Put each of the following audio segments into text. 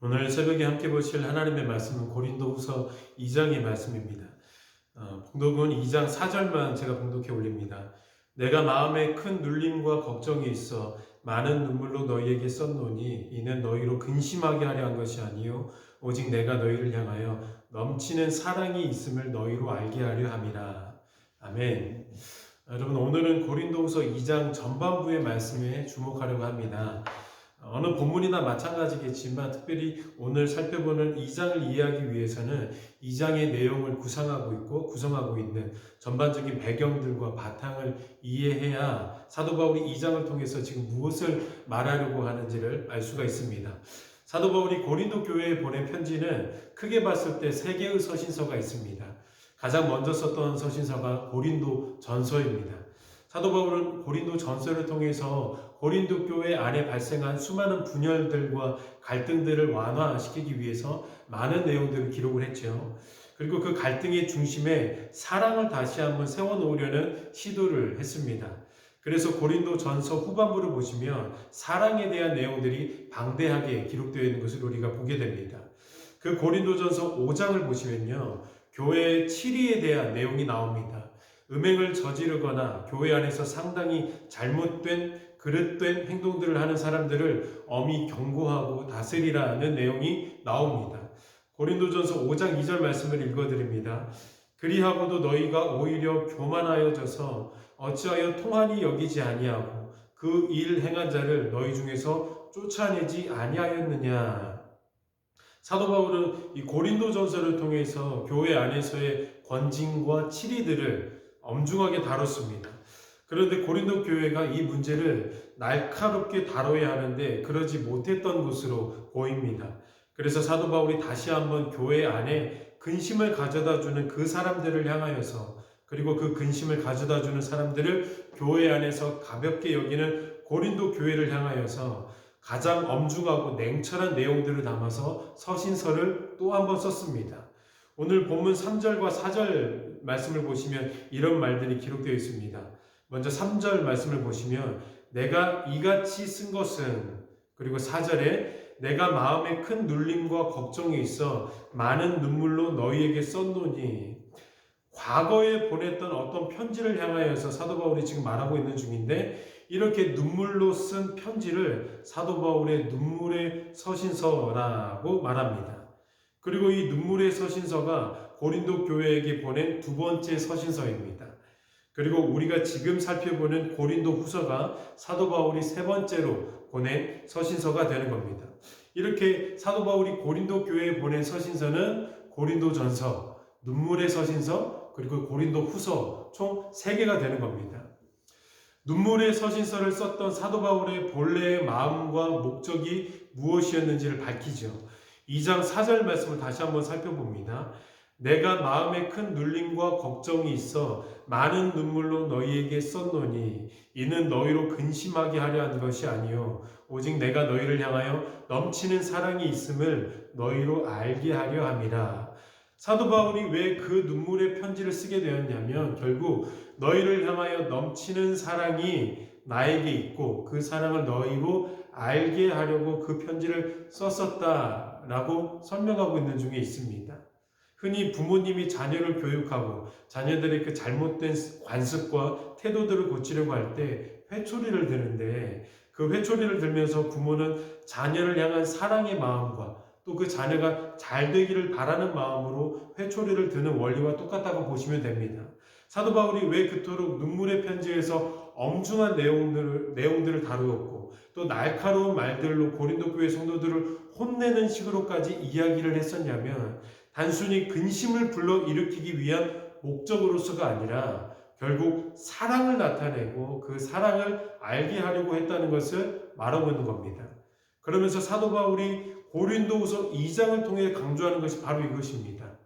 오늘 새벽에 함께 보실 하나님의 말씀은 고린도후서 2장의 말씀입니다. 봉독은 2장 4절만 제가 봉독해 올립니다. 내가 마음에 큰 눌림과 걱정이 있어 많은 눈물로 너희에게 썼노니 이는 너희로 근심하게 하려 한 것이 아니요 오직 내가 너희를 향하여 넘치는 사랑이 있음을 너희로 알게 하려 함이라. 아멘. 여러분, 오늘은 고린도후서 2장 전반부의 말씀에 주목하려고 합니다. 어느 본문이나 마찬가지겠지만 특별히 오늘 살펴보는 2장을 이해하기 위해서는 2장의 내용을 구성하고 있는 전반적인 배경들과 바탕을 이해해야 사도 바울이 2장을 통해서 지금 무엇을 말하려고 하는지를 알 수가 있습니다. 사도 바울이 고린도 교회에 보낸 편지는 크게 봤을 때 세 개의 서신서가 있습니다. 가장 먼저 썼던 서신서가 고린도 전서입니다. 사도 바울은 고린도 전서를 통해서 고린도 교회 안에 발생한 수많은 분열들과 갈등들을 완화시키기 위해서 많은 내용들을 기록을 했죠. 그리고 그 갈등의 중심에 사랑을 다시 한번 세워놓으려는 시도를 했습니다. 그래서 고린도 전서 후반부를 보시면 사랑에 대한 내용들이 방대하게 기록되어 있는 것을 우리가 보게 됩니다. 그 고린도전서 5장을 보시면요, 교회의 치리에 대한 내용이 나옵니다. 음행을 저지르거나 교회 안에서 상당히 잘못된 그릇된 행동들을 하는 사람들을 엄히 경고하고 다스리라는 내용이 나옵니다. 고린도전서 5장 2절 말씀을 읽어드립니다. 그리하고도 너희가 오히려 교만하여져서 어찌하여 통한이 여기지 아니하고 그 일 행한 자를 너희 중에서 쫓아내지 아니하였느냐. 사도 바울은 이 고린도전서를 통해서 교회 안에서의 권징과 치리들을 엄중하게 다뤘습니다. 그런데 고린도 교회가 이 문제를 날카롭게 다뤄야 하는데 그러지 못했던 것으로 보입니다. 그래서 사도 바울이 다시 한번 교회 안에 근심을 가져다 주는 그 사람들을 향하여서, 그리고 그 근심을 가져다 주는 사람들을 교회 안에서 가볍게 여기는 고린도 교회를 향하여서 가장 엄중하고 냉철한 내용들을 담아서 서신서를 또 한 번 썼습니다. 오늘 본문 3절과 4절 말씀을 보시면 이런 말들이 기록되어 있습니다. 먼저 3절 말씀을 보시면 내가 이같이 쓴 것은, 그리고 4절에 내가 마음에 큰 눌림과 걱정이 있어 많은 눈물로 너희에게 썼노니, 과거에 보냈던 어떤 편지를 향하여서 사도 바울이 지금 말하고 있는 중인데, 이렇게 눈물로 쓴 편지를 사도 바울의 눈물의 서신서라고 말합니다. 그리고 이 눈물의 서신서가 고린도 교회에게 보낸 두 번째 서신서입니다. 그리고 우리가 지금 살펴보는 고린도 후서가 사도 바울이 세 번째로 보낸 서신서가 되는 겁니다. 이렇게 사도 바울이 고린도 교회에 보낸 서신서는 고린도 전서, 눈물의 서신서, 그리고 고린도 후서 총 3개가 되는 겁니다. 눈물의 서신서를 썼던 사도 바울의 본래의 마음과 목적이 무엇이었는지를 밝히죠. 2장 4절 말씀을 다시 한번 살펴봅니다. 내가 마음에 큰 눌림과 걱정이 있어 많은 눈물로 너희에게 썼노니 이는 너희로 근심하게 하려 한 것이 아니요 오직 내가 너희를 향하여 넘치는 사랑이 있음을 너희로 알게 하려 함이라. 사도 바울이 왜 그 눈물의 편지를 쓰게 되었냐면, 결국 너희를 향하여 넘치는 사랑이 나에게 있고 그 사랑을 너희로 알게 하려고 그 편지를 썼었다라고 설명하고 있는 중에 있습니다. 흔히 부모님이 자녀를 교육하고 자녀들의 그 잘못된 관습과 태도들을 고치려고 할 때 회초리를 드는데, 그 회초리를 들면서 부모는 자녀를 향한 사랑의 마음과 또 그 자녀가 잘 되기를 바라는 마음으로 회초리를 드는 원리와 똑같다고 보시면 됩니다. 사도 바울이 왜 그토록 눈물의 편지에서 엄중한 내용들을 다루었고 또 날카로운 말들로 고린도 교회 성도들을 혼내는 식으로까지 이야기를 했었냐면, 단순히 근심을 불러일으키기 위한 목적으로서가 아니라 결국 사랑을 나타내고 그 사랑을 알게 하려고 했다는 것을 말하고 있는 겁니다. 그러면서 사도 바울이 고린도후서 2장을 통해 강조하는 것이 바로 이것입니다.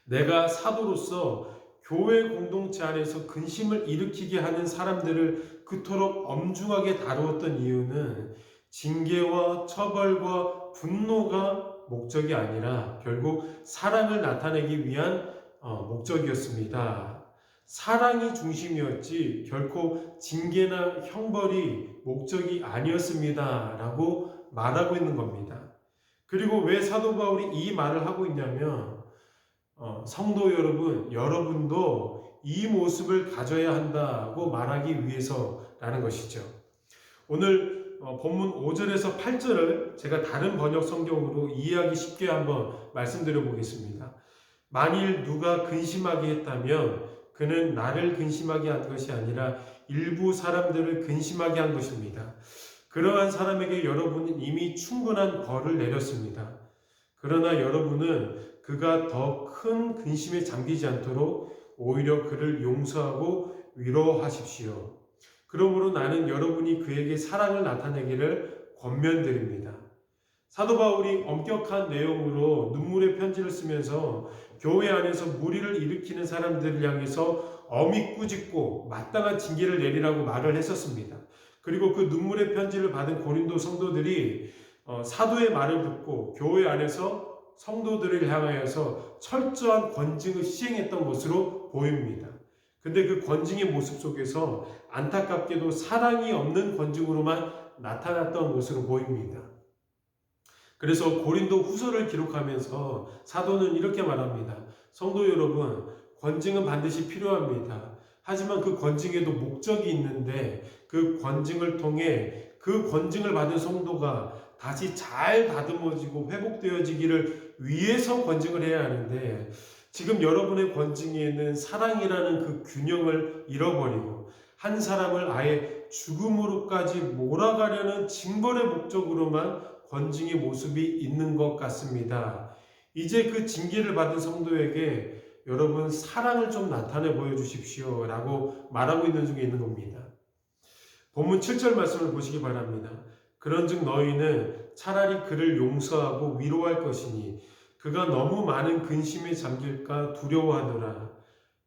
내가 사도로서 교회 공동체 안에서 근심을 일으키게 하는 사람들을 그토록 엄중하게 다루었던 이유는 징계와 처벌과 분노가 목적이 아니라 결국 사랑을 나타내기 위한 목적이었습니다. 사랑이 중심이었지 결코 징계나 형벌이 목적이 아니었습니다 라고 말하고 있는 겁니다. 그리고 왜 사도 바울이 이 말을 하고 있냐면 성도 여러분, 여러분도 이 모습을 가져야 한다고 말하기 위해서라는 것이죠. 오늘 본문 5절에서 8절을 제가 다른 번역 성경으로 이해하기 쉽게 한번 말씀드려 보겠습니다. 만일 누가 근심하게 했다면 그는 나를 근심하게 한 것이 아니라 일부 사람들을 근심하게 한 것입니다. 그러한 사람에게 여러분은 이미 충분한 벌을 내렸습니다. 그러나 여러분은 그가 더 큰 근심에 잠기지 않도록 오히려 그를 용서하고 위로하십시오. 그러므로 나는 여러분이 그에게 사랑을 나타내기를 권면드립니다. 사도 바울이 엄격한 내용으로 눈물의 편지를 쓰면서 교회 안에서 무리를 일으키는 사람들을 향해서 엄히 꾸짖고 마땅한 징계를 내리라고 말을 했었습니다. 그리고 그 눈물의 편지를 받은 고린도 성도들이 사도의 말을 듣고 교회 안에서 성도들을 향하여서 철저한 권징을 시행했던 것으로 보입니다. 근데 그 권징의 모습 속에서 안타깝게도 사랑이 없는 권징으로만 나타났던 것으로 보입니다. 그래서 고린도 후서를 기록하면서 사도는 이렇게 말합니다. 성도 여러분, 권징은 반드시 필요합니다. 하지만 그 권징에도 목적이 있는데 그 권징을 통해 그 권징을 받은 성도가 다시 잘 다듬어지고 회복되어지기를 위해서 권징을 해야 하는데 지금 여러분의 권징에는 사랑이라는 그 균형을 잃어버리고 한 사람을 아예 죽음으로까지 몰아가려는 징벌의 목적으로만 권징의 모습이 있는 것 같습니다. 이제 그 징계를 받은 성도에게 여러분 사랑을 좀 나타내 보여주십시오 라고 말하고 있는 중에 있는 겁니다. 본문 7절 말씀을 보시기 바랍니다. 그런즉 너희는 차라리 그를 용서하고 위로할 것이니 그가 너무 많은 근심에 잠길까 두려워하노라.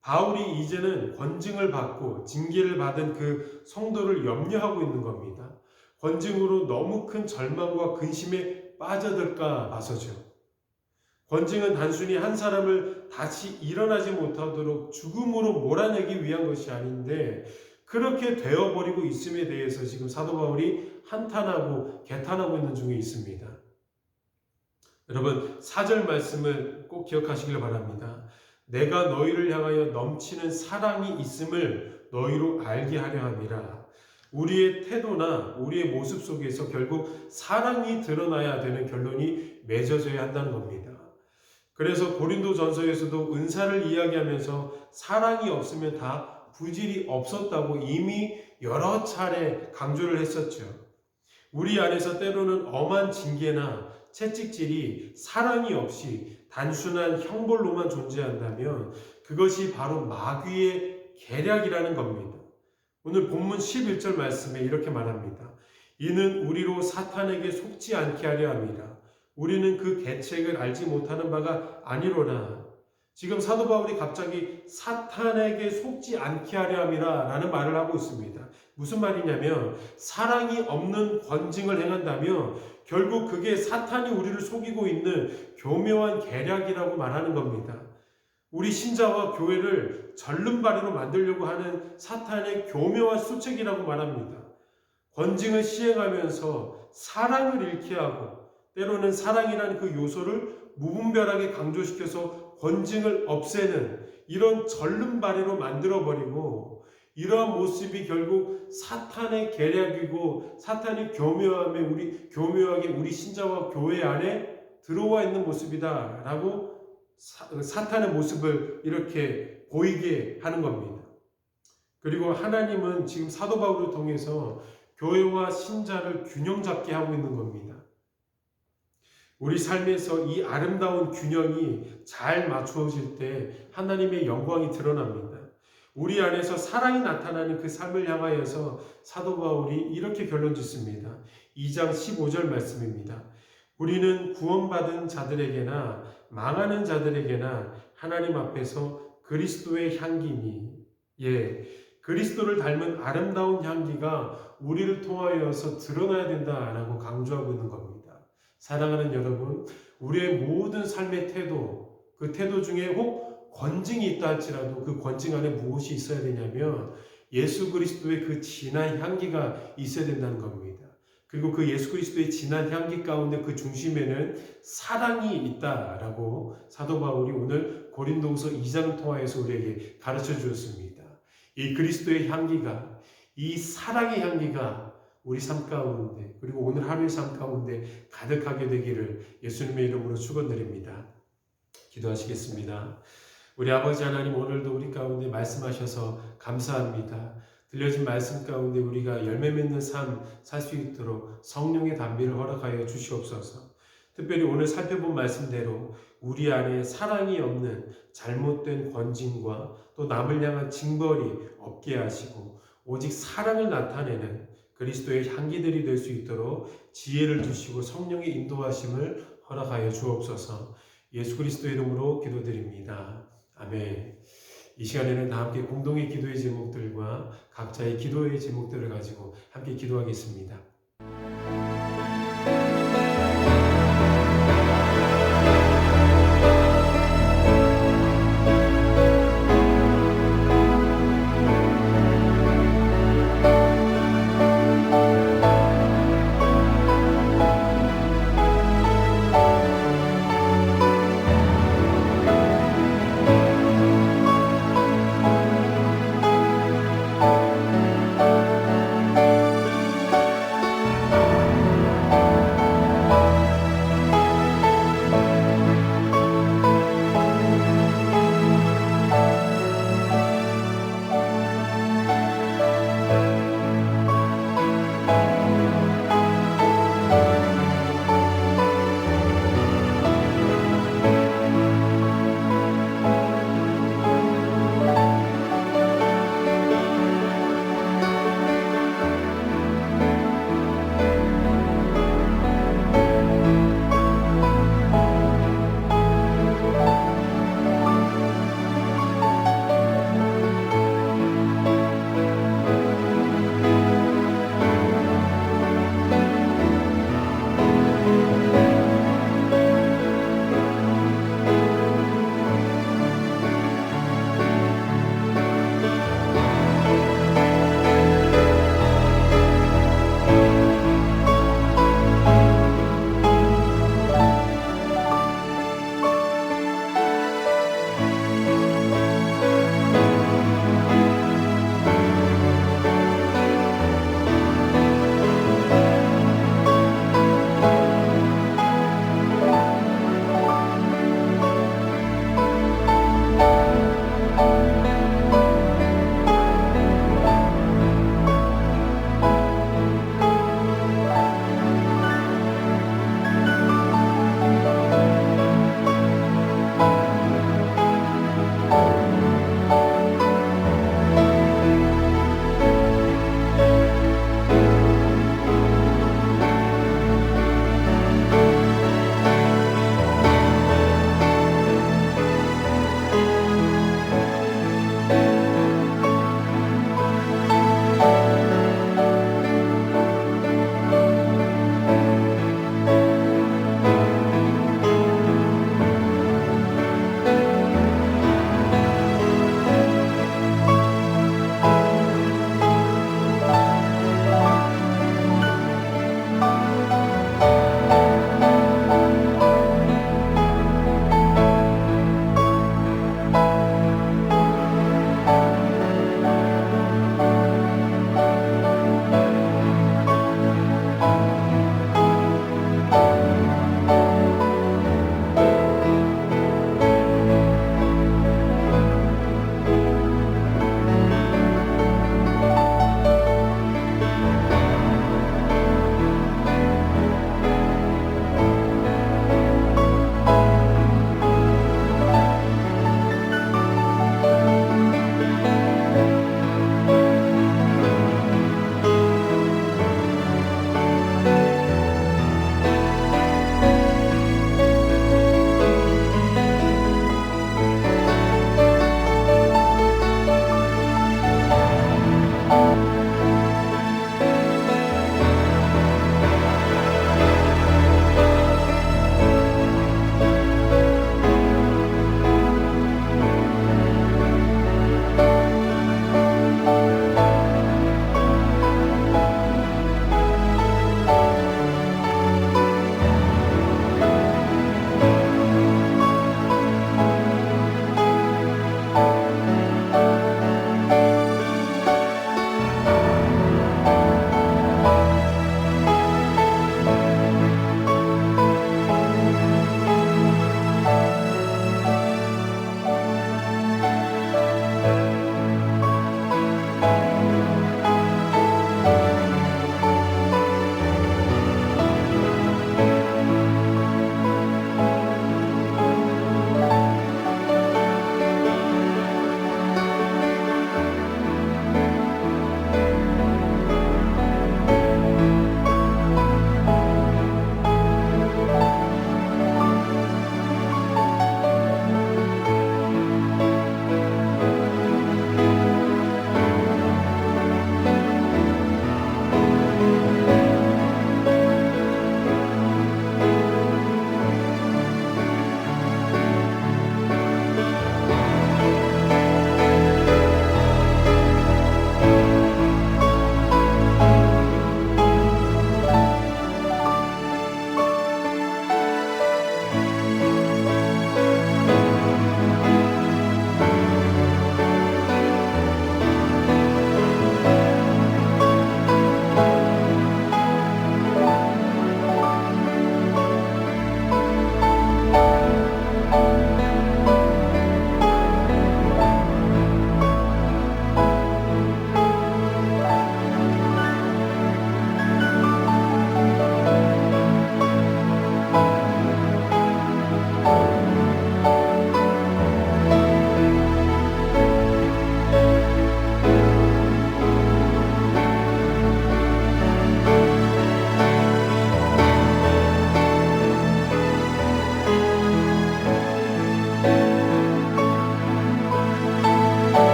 바울이 이제는 권징을 받고 징계를 받은 그 성도를 염려하고 있는 겁니다. 권징으로 너무 큰 절망과 근심에 빠져들까 봐서죠. 권징은 단순히 한 사람을 다시 일어나지 못하도록 죽음으로 몰아내기 위한 것이 아닌데 그렇게 되어버리고 있음에 대해서 지금 사도 바울이 한탄하고 개탄하고 있는 중에 있습니다. 여러분 4절 말씀을 꼭 기억하시길 바랍니다. 내가 너희를 향하여 넘치는 사랑이 있음을 너희로 알게 하려 함이라. 우리의 태도나 우리의 모습 속에서 결국 사랑이 드러나야 되는 결론이 맺어져야 한다는 겁니다. 그래서 고린도 전서에서도 은사를 이야기하면서 사랑이 없으면 다 부질이 없었다고 이미 여러 차례 강조를 했었죠. 우리 안에서 때로는 엄한 징계나 채찍질이 사랑이 없이 단순한 형벌로만 존재한다면 그것이 바로 마귀의 계략이라는 겁니다. 오늘 본문 11절 말씀에 이렇게 말합니다. 이는 우리로 사탄에게 속지 않게 하려 함이라. 우리는 그 계책을 알지 못하는 바가 아니로라. 지금 사도 바울이 갑자기 사탄에게 속지 않게 하려 함이라 라는 말을 하고 있습니다. 무슨 말이냐면 사랑이 없는 권징을 행한다면 결국 그게 사탄이 우리를 속이고 있는 교묘한 계략이라고 말하는 겁니다. 우리 신자와 교회를 절름발이로 만들려고 하는 사탄의 교묘한 수책이라고 말합니다. 권징을 시행하면서 사랑을 잃게 하고 때로는 사랑이라는 그 요소를 무분별하게 강조시켜서 권징을 없애는 이런 절름발이로 만들어버리고 이러한 모습이 결국 사탄의 계략이고 사탄이 교묘하게 우리 신자와 교회 안에 들어와 있는 모습이다라고 사탄의 모습을 이렇게 보이게 하는 겁니다. 그리고 하나님은 지금 사도 바울을 통해서 교회와 신자를 균형 잡게 하고 있는 겁니다. 우리 삶에서 이 아름다운 균형이 잘 맞추어질 때 하나님의 영광이 드러납니다. 우리 안에서 사랑이 나타나는 그 삶을 향하여서 사도 바울이 이렇게 결론 짓습니다. 2장 15절 말씀입니다. 우리는 구원받은 자들에게나 망하는 자들에게나 하나님 앞에서 그리스도의 향기니 그리스도를 닮은 아름다운 향기가 우리를 통하여서 드러나야 된다라고 강조하고 있는 겁니다. 사랑하는 여러분, 우리의 모든 삶의 태도, 그 태도 중에 혹 권징이 있다 할지라도 그 권징 안에 무엇이 있어야 되냐면 예수 그리스도의 그 진한 향기가 있어야 된다는 겁니다. 그리고 그 예수 그리스도의 진한 향기 가운데 그 중심에는 사랑이 있다라고 사도 바울이 오늘 고린도후서 2장을 통하여서 우리에게 가르쳐 주었습니다. 이 그리스도의 향기가, 이 사랑의 향기가 우리 삶 가운데, 그리고 오늘 하루의 삶 가운데 가득하게 되기를 예수님의 이름으로 축원드립니다. 기도하시겠습니다. 우리 아버지 하나님, 오늘도 우리 가운데 말씀하셔서 감사합니다. 들려진 말씀 가운데 우리가 열매 맺는 삶 살 수 있도록 성령의 담비를 허락하여 주시옵소서. 특별히 오늘 살펴본 말씀대로 우리 안에 사랑이 없는 잘못된 권징과 또 남을 향한 징벌이 없게 하시고 오직 사랑을 나타내는 그리스도의 향기들이 될 수 있도록 지혜를 주시고 성령의 인도하심을 허락하여 주옵소서. 예수 그리스도의 이름으로 기도드립니다. 아멘. 이 시간에는 다 함께 공동의 기도의 제목들과 각자의 기도의 제목들을 가지고 함께 기도하겠습니다.